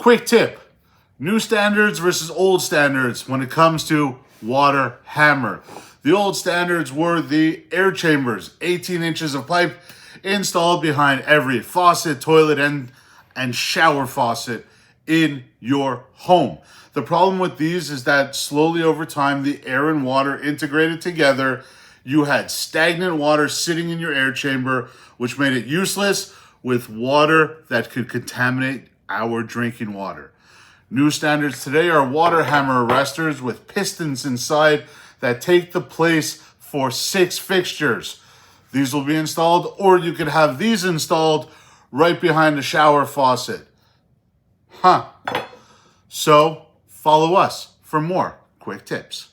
Quick tip, new standards versus old standards when it comes to water hammer. The old standards were the air chambers, 18 inches of pipe installed behind every faucet, toilet, and shower faucet in your home. The problem with these is that slowly over time, the air and water integrated together. You had stagnant water sitting in your air chamber, which made it useless with water that could contaminate our drinking water. New standards today are water hammer arresters with pistons inside that take the place for 6 fixtures. These will be installed, or you could have these installed right behind the shower faucet. So follow us for more quick tips.